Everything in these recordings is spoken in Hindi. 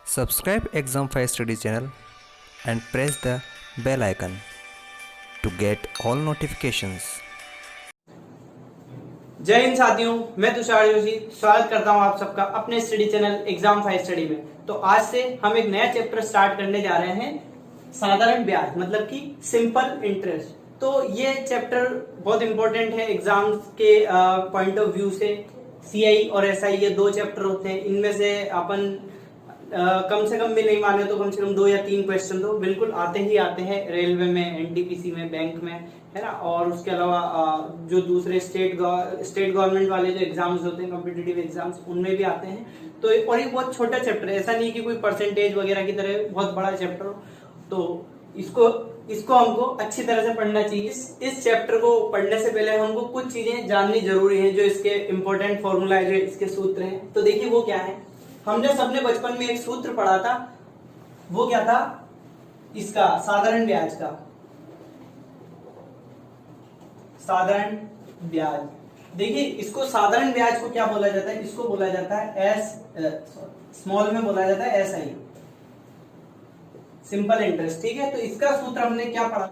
Subscribe Exam 5 Study channel and press the bell icon to get all notifications. जय हिंद साथियों, मैं तुषार जोशी स्वागत करता हूं आप सबका अपने स्टडी चैनल एग्जाम 5 स्टडी में। तो आज से हम एक नया चैप्टर स्टार्ट करने जा रहे हैं, साधारण ब्याज मतलब कि सिंपल इंटरेस्ट। तो ये चैप्टर बहुत इंपॉर्टेंट है एग्जाम्स के पॉइंट ऑफ व्यू से। सीआई और एसआई ये दो चैप्टर होते हैं, इनमें से अपन कम से कम भी नहीं माने तो कम से कम 2 या 3 क्वेश्चन तो बिल्कुल आते ही आते हैं, रेलवे में, एनटीपीसी में, बैंक में, है ना। और उसके अलावा जो दूसरे स्टेट गवर्नमेंट वाले जो एग्जाम्स होते हैं, कॉम्पिटिटिव एग्जाम्स, उनमें भी आते हैं। तो और ये बहुत छोटा चैप्टर है, ऐसा नहीं कि कोई परसेंटेज वगैरह की तरह बहुत बड़ा चैप्टर हो। तो इसको हमको अच्छी तरह से पढ़ना चाहिए। इस चैप्टर को पढ़ने से पहले हमको कुछ चीजें जाननी जरूरी है, जो इसके इंपॉर्टेंट फॉर्मूला है, जो इसके सूत्र हैं। तो देखिए वो क्या है। हमने सबने बचपन में एक सूत्र पढ़ा था, वो क्या था, इसका साधारण ब्याज का, साधारण ब्याज। देखिए इसको साधारण ब्याज को क्या बोला जाता है, इसको बोला जाता है स्मॉल में बोला जाता है एसआई, सिंपल इंटरेस्ट। ठीक है, तो इसका सूत्र हमने क्या पढ़ा,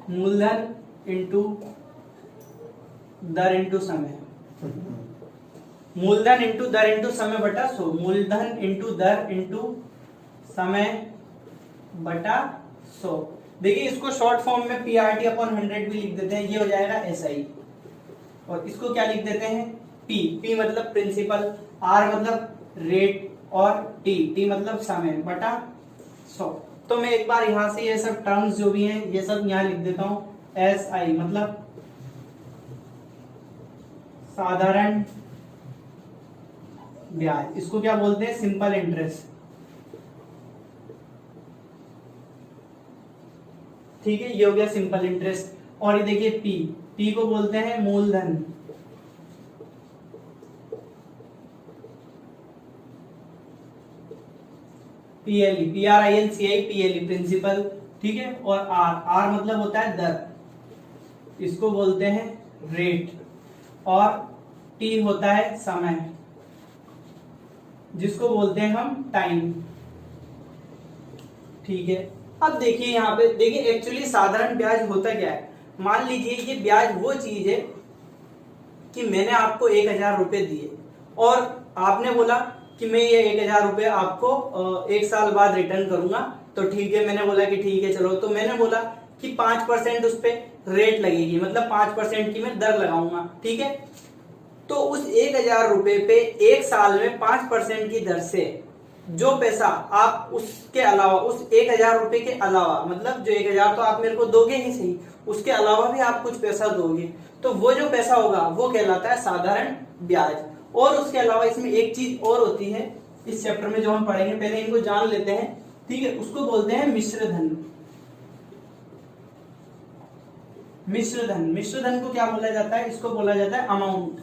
मूलधन इंटू दर इंटू समय, मूलधन इंटू दर इंटू समय बटा 100, मूलधन इंटू दर इंटू समय बटा 100। देखिए इसको शॉर्ट फॉर्म में पीआरटी अपॉन 100 भी लिख देते हैं, ये हो जाएगा एसआई। और इसको क्या लिख देते हैं, पी मतलब प्रिंसिपल, आर मतलब रेट, और टी मतलब समय बटा 100। तो मैं एक बार यहां से ये सब टर्म्स जो भी हैं ये सब यहां लिख देता हूं। एसआई मतलब साधारण ब्याज, इसको क्या बोलते हैं, सिंपल इंटरेस्ट। ठीक है, ये हो गया सिंपल इंटरेस्ट। और ये देखिए पी को बोलते हैं मूलधन, पीएलई, PRINCI पीएलई प्रिंसिपल। ठीक है, और आर मतलब होता है दर, इसको बोलते हैं रेट, और टी होता है समय, जिसको बोलते हैं हम टाइम। ठीक है, अब देखिए यहाँ पे देखिए एक्चुअली साधारण ब्याज होता क्या है। मान लीजिए ये ब्याज वो चीज है कि मैंने आपको 1000 रुपए दिए और आपने बोला कि मैं ये 1000 रुपए आपको 1 साल बाद रिटर्न करूंगा। तो ठीक है, मैंने बोला कि ठीक है चलो। तो मैंने बोला कि 5% उस पर रेट लगेगी, मतलब 5% की मैं दर लगाऊंगा। ठीक है, तो उस 1000 रुपए पे 1 साल में 5% की दर से जो पैसा आप उसके अलावा, उस 1000 रुपए के अलावा, मतलब जो 1000 तो आप मेरे को दोगे ही सही, उसके अलावा भी आप कुछ पैसा दोगे, तो वो जो पैसा होगा वो कहलाता है साधारण ब्याज। और उसके अलावा इसमें एक चीज और होती है इस चैप्टर में जो हम पढ़ेंगे, पहले इनको जान लेते हैं। ठीक है, उसको बोलते हैं मिश्र धन। मिश्र धन को क्या बोला जाता है, इसको बोला जाता है अमाउंट।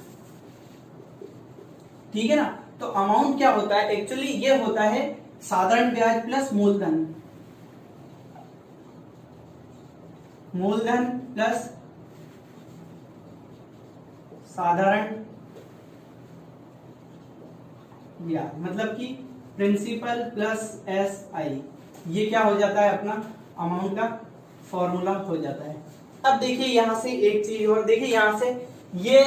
ठीक है ना, तो अमाउंट क्या होता है, एक्चुअली ये होता है साधारण ब्याज प्लस मूलधन, मूलधन प्लस साधारण ब्याज, मतलब कि प्रिंसिपल प्लस एसआई। ये क्या हो जाता है, अपना अमाउंट का फॉर्मूला हो जाता है। अब देखिए यहां से एक चीज और, देखिए यहां से ये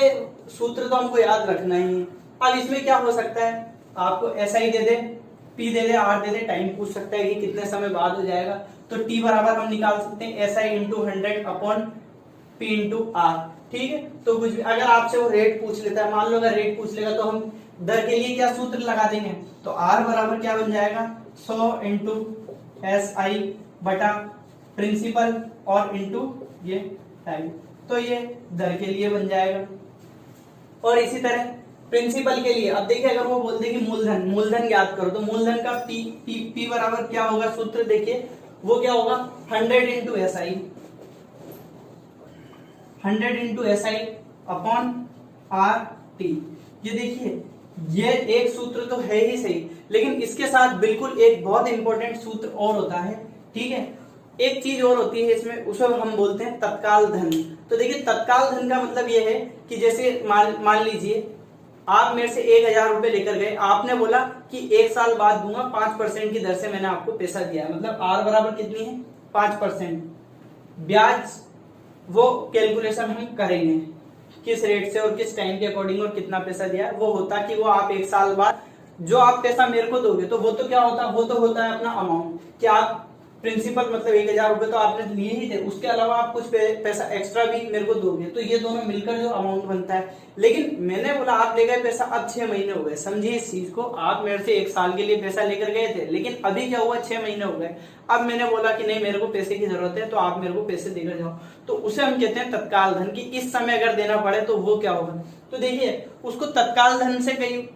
सूत्र तो हमको याद रखना ही है। अब इसमें क्या हो सकता है, आपको एसआई दे दे, पी दे दे, आर दे दे, टाइम पूछ सकता है कि कितने समय बाद हो जाएगा। तो टी बराबर हम निकाल सकते हैं SI into 100 upon P into R. ठीक है, तो कुछ भी अगर आपसे वो रेट पूछ लेता है, मान लो अगर रेट पूछ लेगा, तो हम दर के लिए क्या सूत्र लगा देंगे, तो आर बराबर क्या बन जाएगा, 100 इंटू एसआई बटा प्रिंसिपल और इंटू ये टाइम। तो ये दर के लिए बन जाएगा। और इसी तरह प्रिंसिपल के लिए, अब देखिए अगर वो बोल दे कि मूलधन ज्ञात करो, तो मूलधन का पी बराबर क्या होगा, सूत्र देखिए वो क्या होगा, 100 into SI, 100 into SI upon R T. ये देखिए ये एक सूत्र तो है ही सही, लेकिन इसके साथ बिल्कुल एक बहुत इंपॉर्टेंट सूत्र और होता है। ठीक है, एक चीज और होती है इसमें, उसे हम बोलते हैं तत्काल धन। तो देखिए तत्काल धन का मतलब यह है कि जैसे मान लीजिए आप मेरे से 1,000 रुपए लेकर गए, आपने बोला कि 1 साल बाद दूंगा, 5% की दर से मैंने आपको पैसा दिया है, मतलब आर बराबर कितनी है 5%। ब्याज वो कैलकुलेशन हम करेंगे किस रेट से और किस टाइम के अकॉर्डिंग और कितना पैसा दिया है। वो होता कि वो आप 1 साल बाद जो आप पैसा मेरे को दोगे तो वो तो क्या होता, वो तो होता है अपना अमाउंट कि आप प्रिंसिपल मतलब 1,000 रुपए तो आपने लिए ही थे, उसके अलावा आप कुछ पैसा एक्स्ट्रा भी मेरे को दोगे, तो ये दोनों मिलकर जो अमाउंट बनता है। लेकिन मैंने बोला आप ले गए पैसा, अब 6 महीने हो गए, समझिए इस चीज को, आप मेरे से 1 साल के लिए पैसा लेकर गए थे, लेकिन अभी क्या हुआ 6 महीने हो गए। अब मैंने बोला कि नहीं मेरे को पैसे की जरूरत है तो आप मेरे को पैसे देकर जाओ, तो उसे हम कहते हैं तत्काल धन की इस समय अगर देना पड़े तो वो क्या होगा। तो देखिए उसको तत्काल धन से कई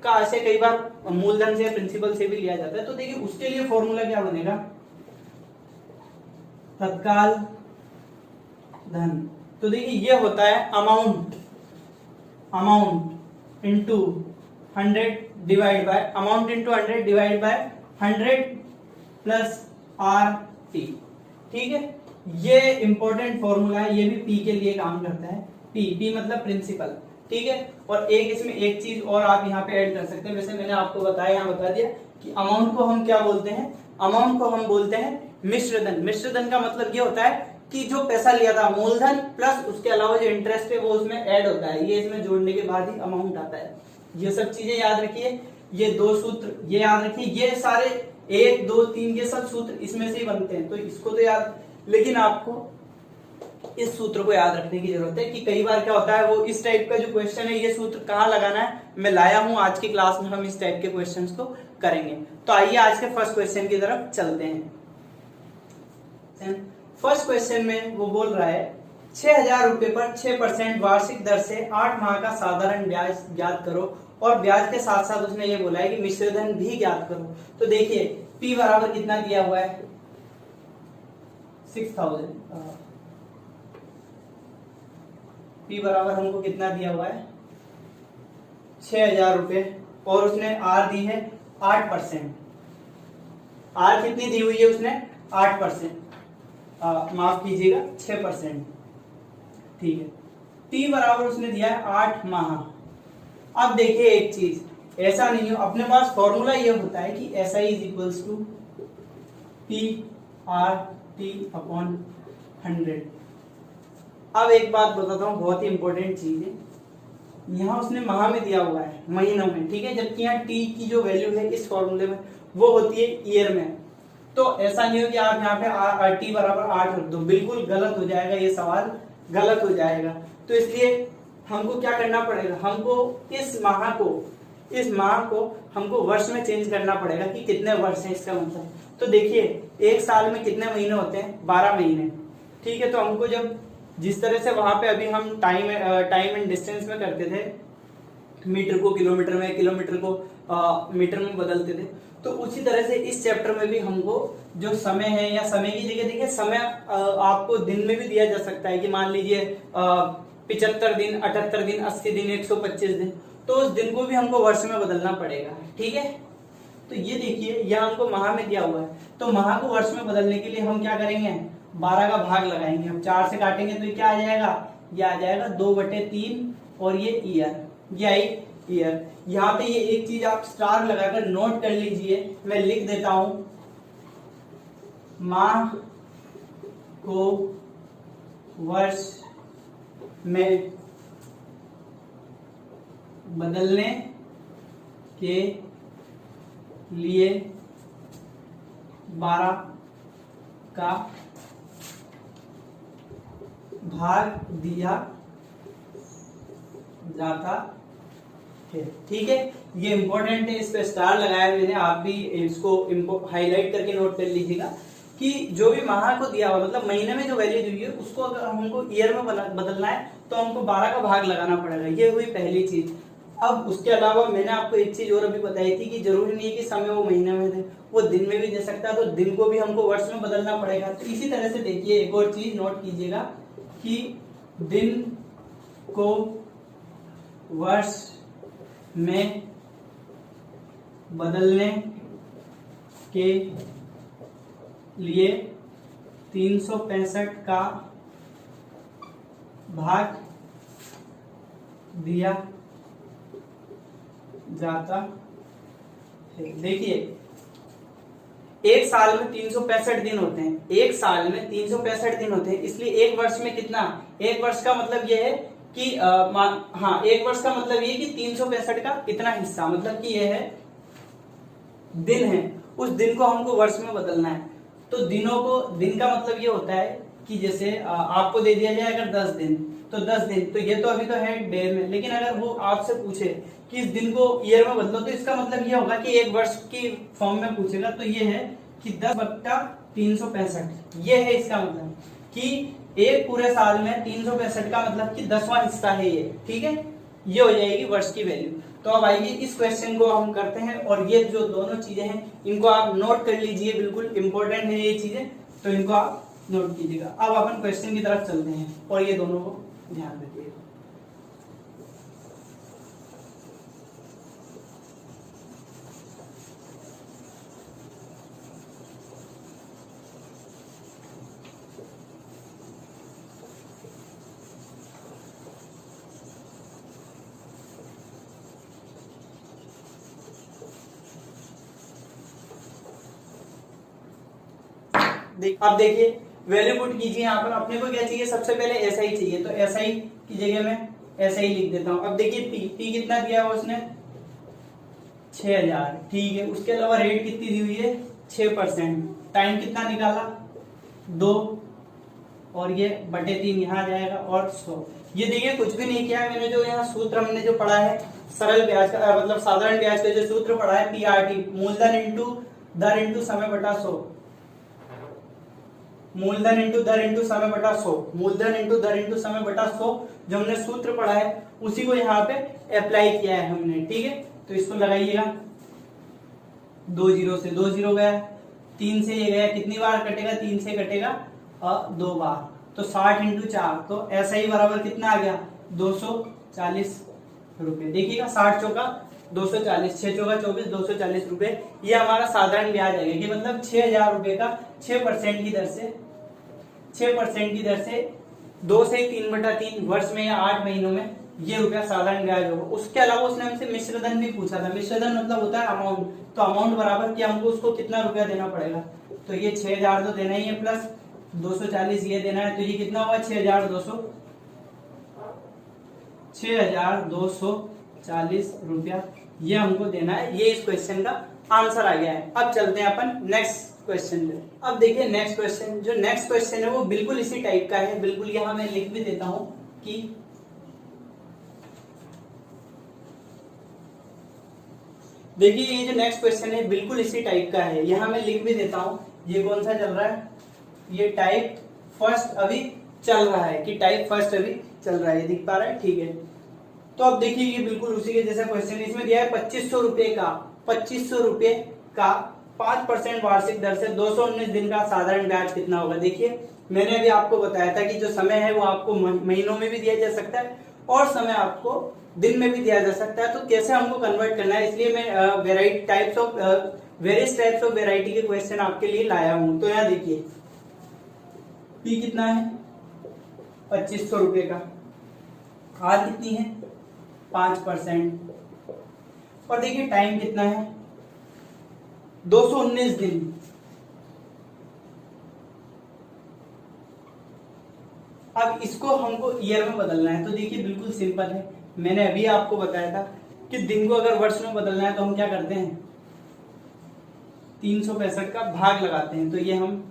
बार मूलधन से प्रिंसिपल से भी लिया जाता है। तो देखिए उसके लिए फॉर्मूला क्या बनेगा, तत्काल धन। तो देखिए ये होता है amount into 100 divide by 100 plus R T. ठीक है, ये इंपॉर्टेंट फॉर्मूला है, ये भी पी के लिए काम करता है। पी मतलब प्रिंसिपल। ठीक है, और इसमें एक चीज और आप यहाँ पे ऐड कर सकते हैं, वैसे मैंने आपको बताया, यहाँ बता दिया कि अमाउंट को हम क्या बोलते हैं, अमाउंट को हम बोलते हैं मिश्रधन। मिश्रधन का मतलब ये होता है कि जो पैसा लिया था मूलधन प्लस उसके अलावा जो इंटरेस्ट है वो उसमें ऐड होता है, ये इसमें जोड़ने के बाद ही अमाउंट आता है। ये सब चीजें याद रखिए, ये 2 सूत्र ये याद रखिए, ये सारे 1 2 3 ये सब सूत्र इसमें से ही बनते हैं, तो इसको तो याद, लेकिन आपको इस सूत्र को याद रखने की जरूरत है कि कई बार क्या होता है वो इस टाइप का जो क्वेश्चन है ये सूत्र कहाँ लगाना है मैं लाया हूं, आज की क्लास में हम इस टाइप के क्वेश्चंस को करेंगे। तो आइए आज के फर्स्ट क्वेश्चन की तरफ चलते हैं। फर्स्ट क्वेश्चन में वो बोल रहा है 6,000 रुपए पर 6% वार्षिक दर से 8 माह का साधारण ब्याज ज्ञात करो, और ब्याज के साथ साथ उसने ये बोला है कि मिश्रधन भी ज्ञात करो। तो देखिए P बराबर कितना दिया हुआ है 6,000, P बराबर हमको कितना दिया हुआ है 6,000 रुपए, और उसने R दी है 8%। R कितनी दी हुई है उसने 8%, माफ कीजिएगा 6%। ठीक है, T बराबर उसने दिया है 8 माह। अब देखिए एक चीज, ऐसा नहीं है, अपने पास फॉर्मूला ये होता है कि SI is equals to PR/T/100। अब एक बात बताता हूँ, बहुत ही इंपॉर्टेंट चीज है, यहाँ उसने माह में दिया हुआ है महीनों में, ठीक है, जबकि यहाँ टी की जो वैल्यू है इस फॉर्मूले में वो होती है ईयर में। तो ऐसा नहीं हो कि आप यहाँ पे टी बराबर 8 रख दो, बिल्कुल गलत हो जाएगा, ये सवाल गलत हो जाएगा। तो इसलिए हमको क्या करना पड़ेगा, हमको इस माह को हमको वर्ष में चेंज करना पड़ेगा कि कितने वर्ष है इसका मतलब। तो देखिए एक साल में कितने महीने होते हैं 12 महीने। ठीक है, तो हमको जब जिस तरह से वहां पे अभी हम टाइम एंड डिस्टेंस में करते थे, मीटर को किलोमीटर में, किलोमीटर को मीटर में बदलते थे, तो उसी तरह से इस चैप्टर में भी हमको जो समय है, या समय की जगह देखिए समय आपको दिन में भी दिया जा सकता है कि मान लीजिए 75 दिन, 78 दिन, 80 दिन, 125 दिन, तो उस दिन को भी हमको वर्ष में बदलना पड़ेगा। ठीक है, तो ये देखिए यहाँ हमको माह में दिया हुआ है, तो माह को वर्ष में बदलने के लिए हम क्या करेंगे 12 का भाग लगाएंगे, हम 4 से काटेंगे तो ये क्या आ जाएगा, ये आ जाएगा 2/3, और ये ईयर, ये आई ईयर। यहाँ पे ये एक चीज आप स्टार लगाकर नोट कर लीजिए, मैं लिख देता हूं, माह को वर्ष में बदलने के लिए 12 का भाग दिया जाता है। ठीक है, ये इंपॉर्टेंट है, इस पे स्टार लगाया मैंने, आप भी इसको हाईलाइट करके नोट कर लीजिएगा कि जो भी माह को दिया हुआ मतलब महीने में जो वैल्यू दी है उसको अगर हमको ईयर में बदलना है तो हमको 12 का भाग लगाना पड़ेगा। ये हुई पहली चीज। अब उसके अलावा मैंने आपको एक चीज और अभी बताई थी कि जरूरी नहीं है कि समय वो महीने में दे, वो दिन में भी दे सकता है, तो दिन को भी हमको वर्ष में बदलना पड़ेगा। तो इसी तरह से देखिए एक और चीज नोट कीजिएगा कि दिन को वर्ष में बदलने के लिए 365 का भाग दिया जाता है। देखिए एक साल में 365 दिन होते हैं, एक साल में 365 दिन होते हैं, इसलिए एक वर्ष में कितना, एक वर्ष का मतलब यह है कि हाँ एक वर्ष का मतलब ये कि 365 का इतना हिस्सा, मतलब कि यह है दिन है, उस दिन को हमको वर्ष में बदलना है। तो दिनों को, दिन का मतलब ये होता है कि जैसे आपको दे दिया जाए अगर 10 दिन, तो 10 दिन, तो ये तो अभी तो है डे में, लेकिन अगर वो आपसे पूछे कि इस दिन को ईयर में बदलो, तो इसका मतलब ये होगा कि एक वर्ष की फॉर्म में पूछेगा, तो ये है कि 10/365, ये है इसका मतलब कि एक पूरे साल में 365 का मतलब कि 10वां हिस्सा है ये, ठीक है, ये हो जाएगी वर्ष की वैल्यू। तो अब आइए इस क्वेश्चन को हम करते हैं, और ये जो दोनों चीजें हैं इनको आप नोट कर लीजिए, बिल्कुल इंपॉर्टेंट है ये चीजें, तो इनको आप नोट कीजिएगा। अब अपन क्वेश्चन की तरफ चलते हैं और ये दोनों को ध्यान रखिएगा। अब देखिए वैल्यू पुट कीजिए, यहाँ पर अपने को क्या चाहिए, सबसे पहले ऐसा ही चाहिए, तो ऐसा ही की जगह में ऐसा ही लिख देता हूँ। अब देखिए पी कितना दिया है उसने 6000, ठीक है, उसके अलावा रेट कितनी दी हुई है 6%, टाइम कितना निकाला 2, और ये बटे 3 यहाँ जाएगा, और 100। ये देखिए कुछ भी नहीं किया है मैंने, जो यहाँ सूत्र हमने जो पढ़ा है सरल ब्याज का मतलब साधारण ब्याज का जो सूत्र पढ़ा है PRT, मूलधन इंटू दर इंटू समय बटा 100, मूलधन इंटू दर इंटू समय बटा 100, मूलधन इंटू दर इंटू समय बटा 100, जो हमने सूत्र पढ़ा है उसी को यहाँ पे अप्लाई किया है हमने, ठीक है। तो इसको लगाइएगा, 2 0 से 2 0 गया, 3 से ये गया, कितनी बार कटेगा, 3 से कटेगा 2 बार, तो 60 इंटू 4, तो ऐसा ही बराबर कितना आ गया 240 रुपए। देखिएगा 60 चौका 240, 6 चौका 24, 240 रुपए, ये हमारा साधारण ब्याज आएगा कि मतलब 6000 रुपए का 6% की दर से, 6% की दर से 2 से 3/3 वर्ष में या 8 महीनों में ये रुपया साधारण ब्याज होगा। उसके अलावा उसने हमसे मिश्रधन भी पूछा था, मिश्रधन मतलब होता है अमाउंट, तो अमाउंट बराबर कि हमको उसको कितना रुपया देना पड़ेगा, तो ये 6000 तो देना ही है, प्लस 240 ये देना है, तो ये कितना होगा 6240 रुपया ये हमको देना है। ये इस क्वेश्चन का आंसर आ गया है। अब चलते हैं अपन नेक्स्ट क्वेश्चन पे। अब देखिए नेक्स्ट क्वेश्चन, जो नेक्स्ट क्वेश्चन है वो बिल्कुल इसी टाइप का है, बिल्कुल यहाँ मैं लिख भी देता हूं कि देखिए ये जो नेक्स्ट क्वेश्चन है बिल्कुल इसी टाइप का है, यहाँ मैं लिख भी देता हूं। ये कौन सा चल रहा है, ये टाइप फर्स्ट अभी चल रहा है, कि टाइप फर्स्ट अभी चल रहा है, दिख पा रहा है, ठीक है। तो अब देखिए ये बिल्कुल उसी के जैसा क्वेश्चन है, इसमें दिया है 2500 रुपए का, 2500 रुपए का 5% वार्षिक दर से 219 दिन का साधारण ब्याज कितना होगा। देखिए मैंने अभी आपको बताया था कि जो समय है वो आपको महीनों में भी दिया जा सकता है और समय आपको दिन में भी दिया जा सकता है, तो कैसे हमको कन्वर्ट करना है, इसलिए मैं वेरियस टाइप्स ऑफ वेराइटी के क्वेश्चन आपके लिए लाया हूं। तो यहाँ देखिए पी कितना है 2500 रुपए का, आर कितनी है 5%, और देखिए टाइम कितना है 219 दिन। अब इसको हमको ईयर में बदलना है, तो देखिए बिल्कुल सिंपल है, मैंने अभी आपको बताया था कि दिन को अगर वर्ष में बदलना है तो हम क्या करते हैं 365 का भाग लगाते हैं। तो ये हम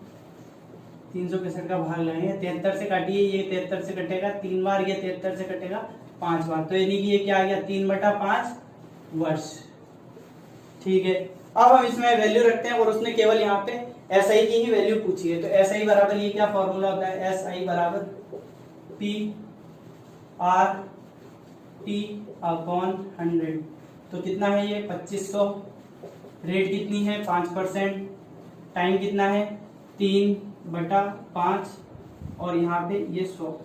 365 का भाग लगाएंगे, 73 से काटिए, ये 73 से कटेगा 3 बार, ये 73 से कटेगा 5 बार, तो यानी कि ये क्या आ गया 3/5 वर्ष, ठीक है। अब हम इसमें वैल्यू रखते हैं और उसने केवल यहाँ पे SI की ही वैल्यू पूछी है, तो SI बराबर ये क्या फॉर्मूला होता है, SI बराबर PR/T/100। तो कितना है ये 2500, रेट कितनी है 5%, टाइम कितना है 3/5, और यहाँ पे ये 100,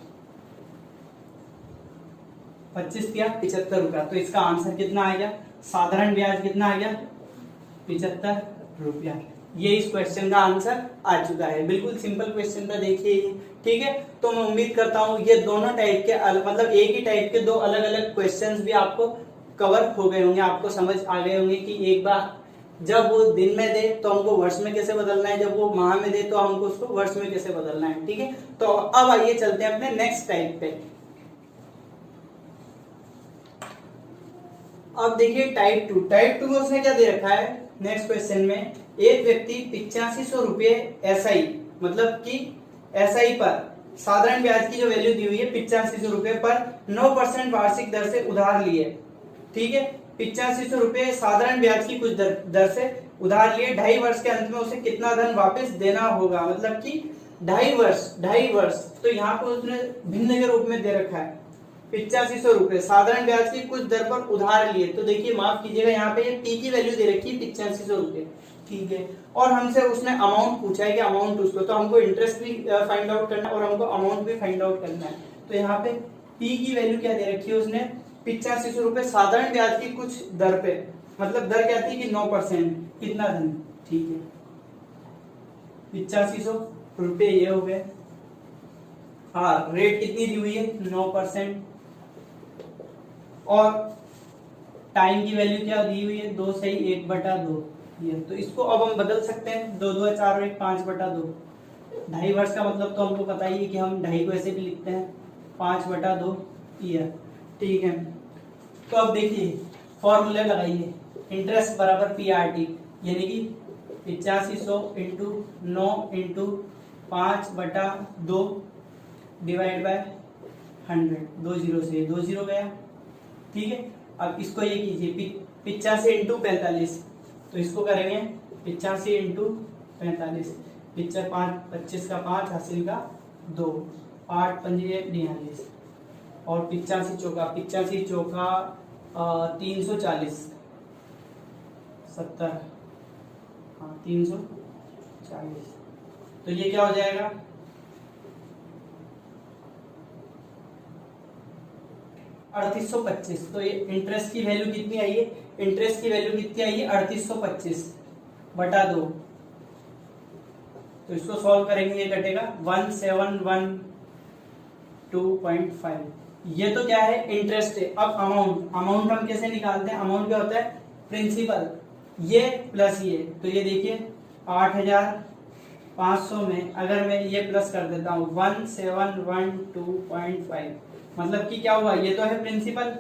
25 दिया 75 रुपया, तो इसका आंसर कितना आ गया, साधारण ब्याज कितना आ गया 75 रुपया। ये इस क्वेश्चन का आंसर आ चुका है, बिल्कुल सिंपल क्वेश्चन था, देखिए ठीक है। तो मैं उम्मीद करता हूँ ये दोनों टाइप के मतलब एक ही टाइप के दो अलग अलग क्वेश्चंस भी आपको कवर हो गए होंगे, आपको समझ आ गए होंगे कि एक बार जब वो दिन में दे तो हमको वर्ष में कैसे बदलना है, जब वो माह में दे तो हमको उसको वर्ष में कैसे बदलना है। ठीक है, तो अब आइए चलते हैं अपने नेक्स्ट टाइप पे। अब देखिए टाइप 2। टाइप 2 में उसने क्या दे रखा है नेक्स्ट क्वेश्चन में, एक व्यक्ति 8500 रुपये एसआई मतलब कि एसआई पर साधारण ब्याज की जो वैल्यू दी हुई है 8500 रुपये पर 9% वार्षिक दर से उधार लिए। ठीक है, 8500 रुपये साधारण ब्याज की कुछ दर से उधार लिए, 2.5 वर्ष के अंत में उसे कितना धन वापस देना होगा, मतलब कि 2.5 वर्ष। तो यहाँ पर उसने भिन्न के रूप में दे रखा है 8500 रुपये साधारण ब्याज की कुछ दर पर उधार लिए। तो देखिए माफ कीजिएगा, यहाँ पे ये टी की वैल्यू दे रखी है 8500 रुपये। ठीक है, और हमसे उसने अमाउंट पूछा है कि अमाउंट उसको, तो हमको इंटरेस्ट भी फाइंड आउट करना है और हमको अमाउंट भी फाइंड आउट करना है। तो यहाँ पे पी की वैल्यू क्या दे रखी है उसने 8500 रुपये साधारण ब्याज की कुछ दर पे, मतलब दर क्या थी कि 9%, कितना धन। ठीक है, 8500 रुपये ये हो गए, हाँ रेट कितनी दी हुई है 9%, और टाइम की वैल्यू क्या दी हुई है 2 सही 1/2 ये। तो इसको अब हम बदल सकते हैं, 2 2 4 1 5/2। 2.5 वर्ष का मतलब तो हमको पता ही है कि हम 2.5 को ऐसे भी लिखते हैं 5/2 ईयर। ठीक है, तो अब देखिए फॉर्मूले लगाइए, इंटरेस्ट बराबर PRT, यानी कि 8500 इंटू 9 इंटू 5/2 डिवाइड बाय 100, 2 0 से 2 0 गया। ठीक है, अब इसको ये कीजिए 85 इंटू 45, तो इसको करेंगे 85 इंटू 45, 25 का 5 हासिल का 2, 8 पंजे 42, और 85 चौका 340, 70, हाँ 340। तो ये क्या हो जाएगा 3825। तो ये इंटरेस्ट की वैल्यू कितनी आई है, इंटरेस्ट की वैल्यू कितनी आई है 3825/2। तो इसको सॉल्व करेंगे, ये कटेगा 1712.5। ये तो क्या है इंटरेस्ट है। अब अमाउंट, अमाउंट हम कैसे निकालते हैं, अमाउंट क्या होता है प्रिंसिपल, ये प्लस ये। तो ये देखिए 8500 में अगर मैं ये प्लस कर देता हूँ 1712.5, मतलब कि क्या हुआ, ये तो है प्रिंसिपल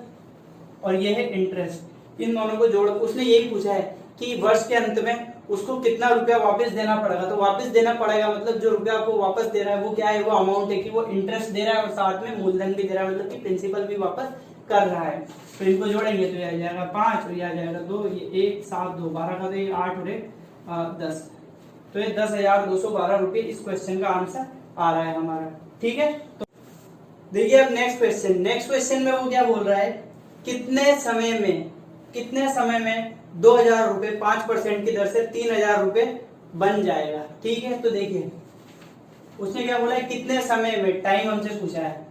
और ये है इंटरेस्ट, इन दोनों को जोड़। उसने यही पूछा है कि वर्ष के अंत में उसको कितना रुपया वापस देना पड़ेगा। तो वापस देना पड़ेगा मतलब जो रुपया आपको वापस दे रहा है वो क्या है, वो अमाउंट है कि वो इंटरेस्ट दे रहा है और साथ में मूलधन भी दे रहा है, मतलब कि प्रिंसिपल भी वापस कर रहा है। तो इनको जोड़ेंगे तो ये आ जाएगा 5 और ये आ जाएगा 2, ये 1 7 2 12 का, तो ये 8 और 10, तो ये 10,212 रुपये इस क्वेश्चन का आंसर आ रहा है हमारा। ठीक है, तो देखिए अब नेक्स्ट क्वेश्चन। नेक्स्ट क्वेश्चन में वो क्या बोल रहा है, कितने समय में 2000 रुपये 5% की दर से 3000 रुपये बन जाएगा। ठीक है, तो देखिए उसने क्या बोला है कितने समय में, टाइम हमसे पूछा है।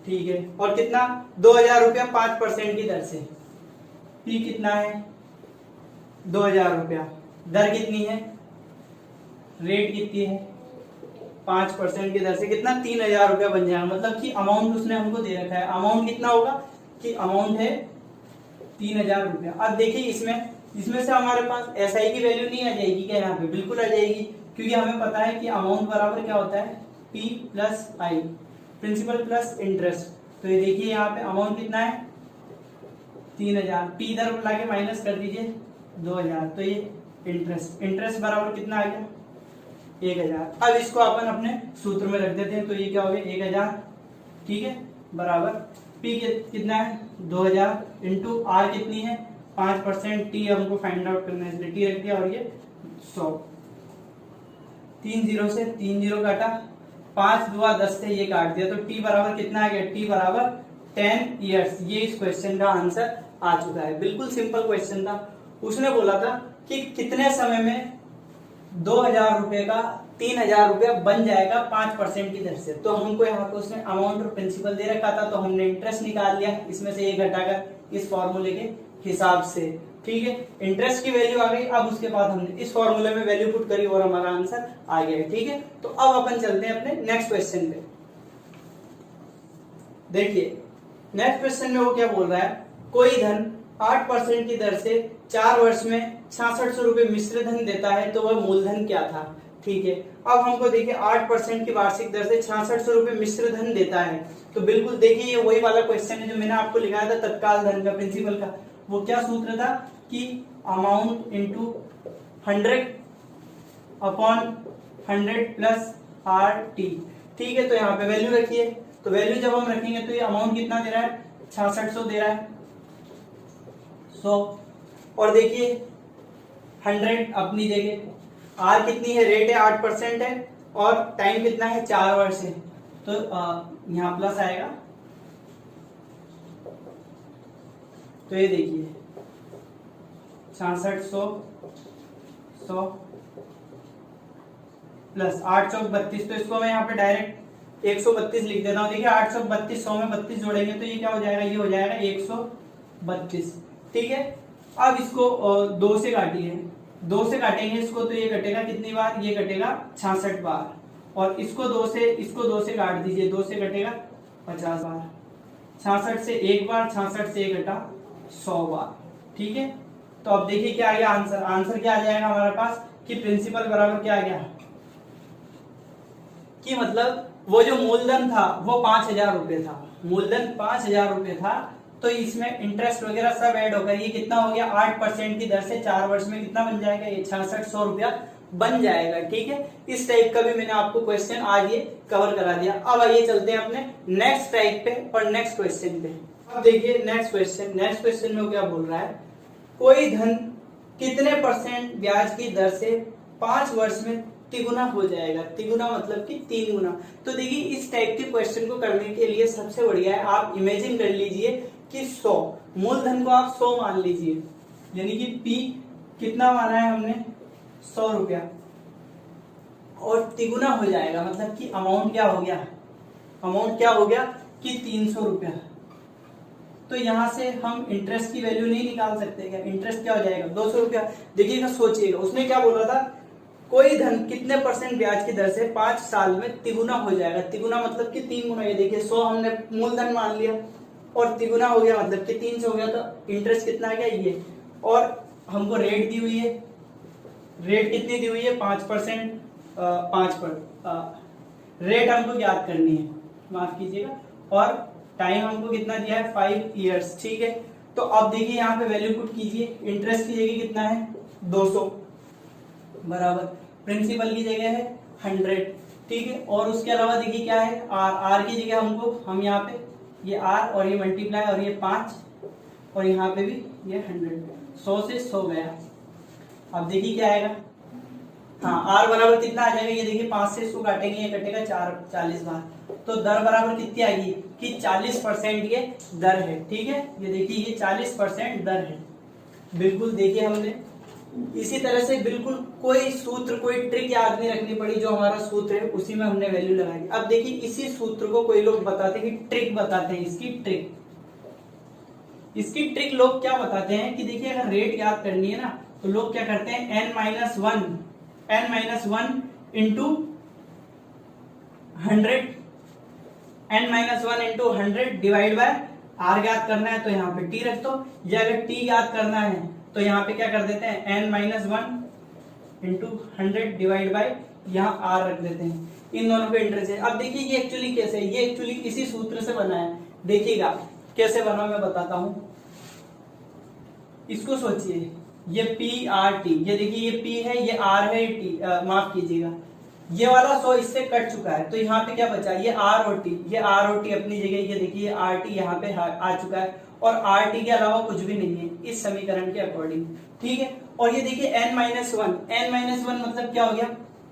ठीक है, और कितना 2000 रुपया 5% की दर से, पी कितना है 2000 रुपया, दर कितनी है, रेट कितनी है 5% की दर से, कितना 3000 रुपया बन जाएगा। मतलब कि अमाउंट उसने हमको दे रखा है, अमाउंट कितना होगा कि अमाउंट है 3000 रुपया। अब देखिए इसमें से हमारे पास एसआई की वैल्यू नहीं आ जाएगी क्या, यहाँ पे बिल्कुल आ जाएगी, क्योंकि हमें पता है कि अमाउंट बराबर क्या होता है पी प्लस आई, प्रिंसिपल प्लस इंटरेस्ट। तो ये देखिए यहाँ पे अमाउंट कितना है 3000, पी इधर लाके माइनस कर दीजिए 2000, तो ये इंटरेस्ट बराबर कितना आ गया 1000। अब इसको अपन अपने सूत्र में रख देते हैं, तो ये क्या हो गया 1000। ठीक है, बराबर पी कितना है 2000 इंटू आर कितनी है 5%, टी हमको फाइंड आउट करना है इसलिए टी रख दिया, और ये 100, 3 0 से 3 0 काटा, 5 2 10 से ये काट दिया, तो टी बराबर कितना आ गया, टी बराबर 10 ईयर्स। ये इस क्वेश्चन का आंसर आ चुका है। बिल्कुल सिंपल क्वेश्चन था। उसने बोला था कि कितने समय में 2000 रुपए का 3000 रुपया बन जाएगा 5% की दर से। तो हमको यहाँ पे उसने अमाउंट और प्रिंसिपल दे रखा था, तो हमने इंटरेस्ट निकाल लिया इसमें से ये घटाकर इस फॉर्मूले के हिसाब से। ठीक है, इंटरेस्ट की वैल्यू आ गई। अब उसके बाद हमने इस फॉर्मूले में वैल्यू पुट करी और हमारा आंसर आ गया। ठीक है, तो अब अपन चलते हैं अपने नेक्स्ट क्वेश्चन पे। देखिए नेक्स्ट क्वेश्चन में वो क्या बोल रहा है कोई धन 8% की दर से 4 वर्ष में 6600 रुपए मिश्र धन देता है तो वह मूलधन क्या था। ठीक है, अब हमको देखिए 8% की वार्षिक दर से 6600 रुपए मिश्र धन देता है, तो बिल्कुल देखिए ये वही वाला क्वेश्चन है जो मैंने आपको लिखाया था तत्काल धन का, प्रिंसिपल का। वो क्या सूत्र था कि amount into 100 upon 100 plus RT। ठीक है, तो यहाँ पे वैल्यू रखिए, तो वैल्यू जब हम रखेंगे तो ये अमाउंट कितना दे रहा है, 6600 दे रहा है 100, और देखिए 100 अपनी जगह, R कितनी है, रेट है 8% है, और टाइम कितना है 4 वर्ष है, तो यहाँ प्लस आएगा। तो ये देखिए 6600 100 प्लस 8 चौक 32, तो इसको मैं यहाँ पे डायरेक्ट 132 लिख देता हूँ। देखिए 8 चौक 32, 100 में 32 जोड़ेंगे तो ये क्या हो जाएगा, ये हो जाएगा 132। ठीक है, अब इसको 2 से काटिए, 2 से काटेंगे इसको तो ये कटेगा कितनी बार, ये कटेगा 66 बार, और इसको 2 से काट दीजिए, 2 से कटेगा 50 बार, 66 से एक बार, 66 से एक घटा 100 बार। ठीक है, तो अब देखिए क्या आ गया आंसर, आंसर क्या आ जाएगा हमारे पास कि प्रिंसिपल बराबर क्या आ गया, कि मतलब वो जो मूलधन था वो 5000 रुपए था, मूलधन 5000 रुपए था, तो इसमें इंटरेस्ट वगैरह सब ऐड होकर ये कितना हो गया, 8% की दर से 4 वर्ष में कितना बन जाएगा, ये 6600 रुपया बन जाएगा। ठीक है, इस टाइप का भी मैंने आपको क्वेश्चन आज ये कवर करा दिया। अब आइए चलते हैं अपने नेक्स्ट टाइप पे और नेक्स्ट क्वेश्चन पे। अब देखिए नेक्स्ट क्वेश्चन में क्या बोल रहा है, कोई धन कितने % ब्याज की दर से 5 वर्ष में तिगुना हो जाएगा, तिगुना मतलब कि 3 गुना। तो देखिए इस टाइप के क्वेश्चन को करने के लिए सबसे बढ़िया है आप इमेजिन कर लीजिए कि 100 मूलधन को आप 100 मान लीजिए, यानी कि P कितना माना है हमने 100 रुपया, और तिगुना हो जाएगा मतलब कि अमाउंट क्या हो गया, अमाउंट क्या हो गया कि 300 रुपया। तो यहां से हम इंटरेस्ट की वैल्यू नहीं निकाल सकते क्या, इंटरेस्ट क्या हो जाएगा 200 रुपया। देखिएगा सोचिएगा उसने क्या बोला था, कोई धन कितने % ब्याज की दर से 5 साल में तिगुना हो जाएगा, तिगुना मतलब कि 3 गुना। ये देखिए 100 हमने मूलधन मान लिया और तिगुना हो गया मतलब कि 300 हो गया, तो इंटरेस्ट कितना आ गया ये, और हमको रेट दी हुई है, रेट कितनी दी हुई है 5%, 5%, रेट हमको याद करनी है, माफ कीजिएगा, और टाइम हमको कितना दिया है 5 इयर्स। ठीक है, तो अब देखिए यहाँ पे वैल्यू पुट कीजिए, इंटरेस्ट की जगह कितना है 200 बराबर, प्रिंसिपल की जगह है 100। ठीक है, और उसके अलावा देखिए क्या है आर की जगह हमको, हम यहाँ पे ये आर और ये मल्टीप्लाई और ये 5, और यहाँ पे भी ये 100 से 100 गया। अब देखिए क्या आएगा, हाँ आर बराबर कितना आ जाएगा, ये देखिए 5 से इसको काटेंगे, ये कटेगा 40 बार, तो दर बराबर कितनी आएगी कि 40% ये दर है। ठीक है, ये देखिए ये 40% दर है। बिल्कुल देखिए हमने इसी तरह से बिल्कुल कोई सूत्र कोई ट्रिक याद नहीं रखनी पड़ी, जो हमारा सूत्र है उसी में हमने वैल्यू लगाई। अब देखिए इसी सूत्र को कोई लोग बताते हैं कि ट्रिक बताते हैं, इसकी ट्रिक लोग क्या बताते हैं कि देखिए अगर रेट याद करनी है ना तो लोग क्या करते हैं n-1 into 100 divide by r याद करना है तो यहाँ पे t रख दो, या अगर t याद करना है तो यहाँ पे क्या कर देते हैं n-1 इंटू 100 डिवाइड बाय यहाँ r रख देते हैं। इन दोनों पे इंटरेस्ट है। अब देखिए ये एक्चुअली कैसे है, ये एक्चुअली इसी सूत्र से बना है। देखिएगा कैसे बना मैं बताता हूं, इसको सोचिए, ये P-R-T, ये देखिए ये P है, ये R है, T माफ कीजिएगा, ये वाला 100 इससे कट चुका है, तो यहाँ पे क्या बचा, ये R और T, ये R और T अपनी जगह, ये देखिए RT यहाँ पे आ चुका है, और RT के अलावा कुछ भी नहीं है इस समीकरण के अकॉर्डिंग। ठीक है, और ये देखिए n-1 मतलब क्या हो गया,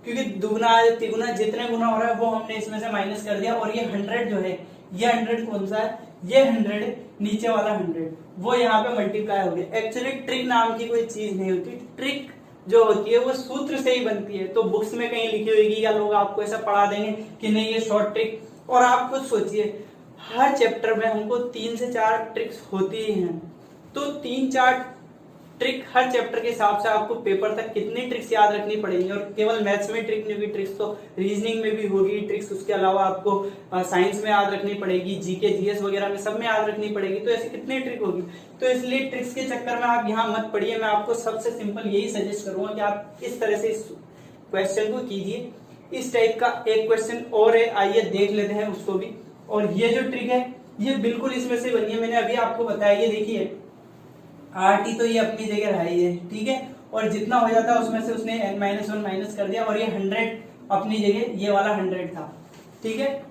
क्योंकि दुगुना तिगुना जितने गुना हो रहा है वो हमने इसमें से माइनस कर दिया, और ये 100 जो है, ये 100 कौन सा है, ये 100 नीचे वाला 100 वो यहाँ पे मल्टीप्लाई हो गया। एक्चुअली ट्रिक नाम की कोई चीज नहीं होती, ट्रिक जो होती है वो सूत्र से ही बनती है। तो बुक्स में कहीं लिखी होगी या लोग आपको ऐसा पढ़ा देंगे कि नहीं ये शॉर्ट ट्रिक, और आप खुद सोचिए हर चैप्टर में हमको 3 से 4 ट्रिक्स होती ही हैं, तो 3-4 ट्रिक हर चैप्टर के हिसाब से आपको पेपर तक कितनी ट्रिक्स याद रखनी पड़ेंगी, और केवल मैथ्स में ट्रिक नहीं होगी, ट्रिक्स तो रीजनिंग में भी होगी ट्रिक्स, उसके अलावा आपको साइंस में याद रखनी पड़ेगी, जीके जीएस वगैरह में सब में याद रखनी पड़ेगी। तो ऐसी कितनी ट्रिक होगी, तो इसलिए ट्रिक्स के चक्कर में आप यहाँ मत पढ़िए। मैं आपको सबसे सिंपल यही सजेस्ट करूंगा कि आप इस तरह से इस क्वेश्चन को कीजिए। इस टाइप का एक क्वेश्चन और है, आइए देख लेते हैं उसको भी। और ये जो ट्रिक है ये बिल्कुल इसमें से बनी है, मैंने अभी आपको बताया। ये देखिए RT तो ये अपनी जगह रहा ही है, ठीक है, और जितना हो जाता है उसमें से उसने n-1 माइनस कर दिया, और ये 100 अपनी जगह ये वाला 100 था, ठीक है।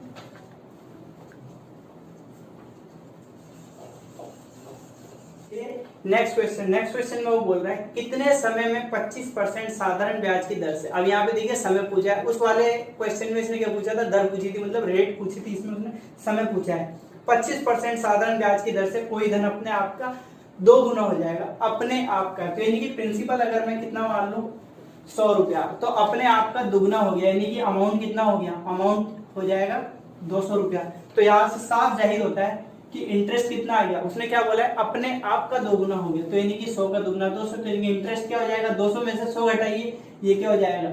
नेक्स्ट क्वेश्चन में वो बोल रहा है कितने समय में 25% साधारण ब्याज की दर से। अब यहाँ पे देखिए समय पूछा है, उस वाले क्वेश्चन में इसने क्या पूछा था, दर पूछी थी, मतलब रेट पूछी थी, इसमें उसने समय पूछा है। 25% साधारण ब्याज की दर से कोई धन अपने आप का 2 गुना हो जाएगा, अपने आप का। तो यानी कि प्रिंसिपल अगर मैं कितना मान लूं 100 रुपया, तो अपने आप का दुगना हो गया, यानी कि अमाउंट कितना हो गया, अमाउंट हो जाएगा 200 रुपया। तो यहाँ से साफ जाहिर होता है कि इंटरेस्ट कितना आ गया, उसने क्या बोला है, अपने आप का 2 गुना हो गया, तो यानी कि 100 का दुगना 200, तो यानी इंटरेस्ट क्या हो जाएगा, 200 में से 100 घटाइए, ये क्या हो जाएगा,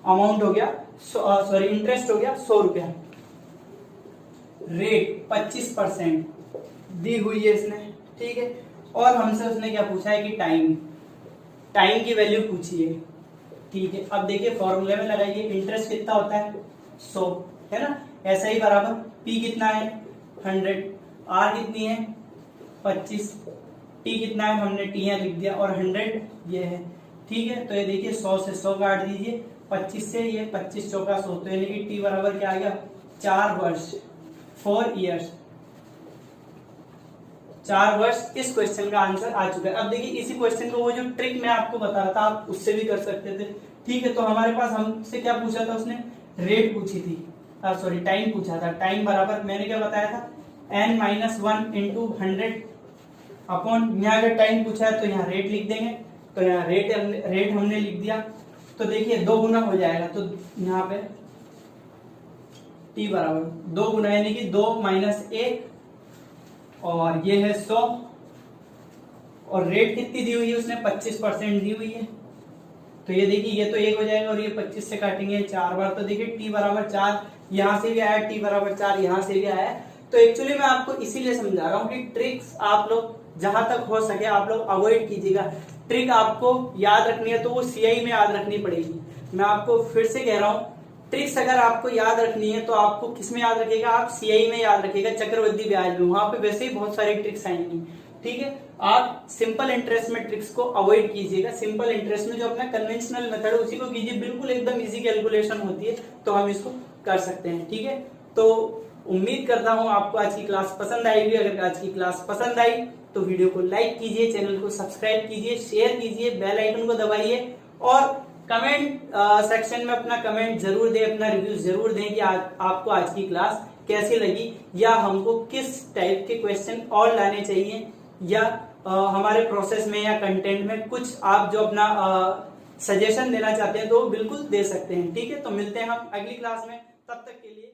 अमाउंट हो गया, सॉरी इंटरेस्ट हो गया 100 रुपया। रेट 25% दी हुई है इसने, ठीक है। और हमसे उसने क्या पूछा है कि टाइम की वैल्यू पूछी है, ठीक है। अब देखिए फॉर्मूले में लगाइए, इंटरेस्ट कितना होता है 100, है ना, ऐसा ही बराबर P कितना है 100, R कितनी है 25, T कितना है हमने T यहाँ लिख दिया, और 100 ये है, ठीक है। तो ये देखिए 100 से 100 काट दीजिए, 25 से ये 25 चौका 100, तो यानी कि T बराबर क्या आ गया 4 वर्ष, 4 ईयर्स, 4 वर्ष। इस क्वेश्चन का आंसर आ चुका है। अब देखिए इसी क्वेश्चन को, वो जो ट्रिक मैं आपको बता रहा था, आप उससे भी कर सकते थे, ठीक है। तो हमारे पास हमसे क्या पूछा था उसने, रेट पूछी थी, सॉरी टाइम पूछा था। टाइम बराबर मैंने क्या बताया था, n-1 इंटू 100 अपॉन, यहाँ अगर टाइम पूछा है तो यहाँ रेट लिख देंगे, तो यहाँ रेट हमने लिख दिया। तो देखिए 2 गुना हो जाएगा, तो यहाँ पे T बराबर 2 गुना, यानी कि 2 माइनस 1, और ये है 100, और रेट कितनी दी हुई है उसने 25% दी हुई है। तो ये देखिए ये तो 1 हो जाएगा, और ये 25 से काटेंगे 4 बार, तो देखिए T बराबर 4, यहाँ से भी आया, T बराबर 4 यहाँ से भी आया। तो एक्चुअली मैं आपको इसीलिए समझा रहा हूँ कि ट्रिक्स आप लोग जहां तक हो सके आप लोग अवॉइड कीजिएगा। ट्रिक आपको याद रखनी है तो वो CI में याद रखनी पड़ेगी। मैं आपको फिर से कह रहा हूँ, ट्रिक्स अगर आपको याद रखनी है तो आपको किस में याद रखिएगा, आप CI में याद रखिएगा, चक्रवृद्धि ब्याज में, वहां पे वैसे ही बहुत सारी ट्रिक्स आएंगी, ठीक है। आप सिंपल इंटरेस्ट में ट्रिक्स को अवॉइड कीजिएगा। सिंपल इंटरेस्ट में जो अपना कन्वेंशनल मेथड है उसी को कीजिए, बिल्कुल एकदम इजी कैलकुलेशन होती है, तो हम इसको कर सकते हैं, ठीक है। तो उम्मीद करता हूं आपको आज की क्लास पसंद आएगी। अगर आज की क्लास पसंद आई तो वीडियो को लाइक कीजिए, चैनल को सब्सक्राइब कीजिए, शेयर कीजिए, बेल आइकन को दबाइए, और कमेंट सेक्शन में अपना कमेंट जरूर दें, अपना रिव्यू जरूर दें कि आपको आज की क्लास कैसी लगी, या हमको किस टाइप के क्वेश्चन और लाने चाहिए, या हमारे प्रोसेस में या कंटेंट में कुछ आप जो अपना सजेशन देना चाहते हैं तो बिल्कुल दे सकते हैं, ठीक है। तो मिलते हैं हम अगली क्लास में, तब तक के लिए।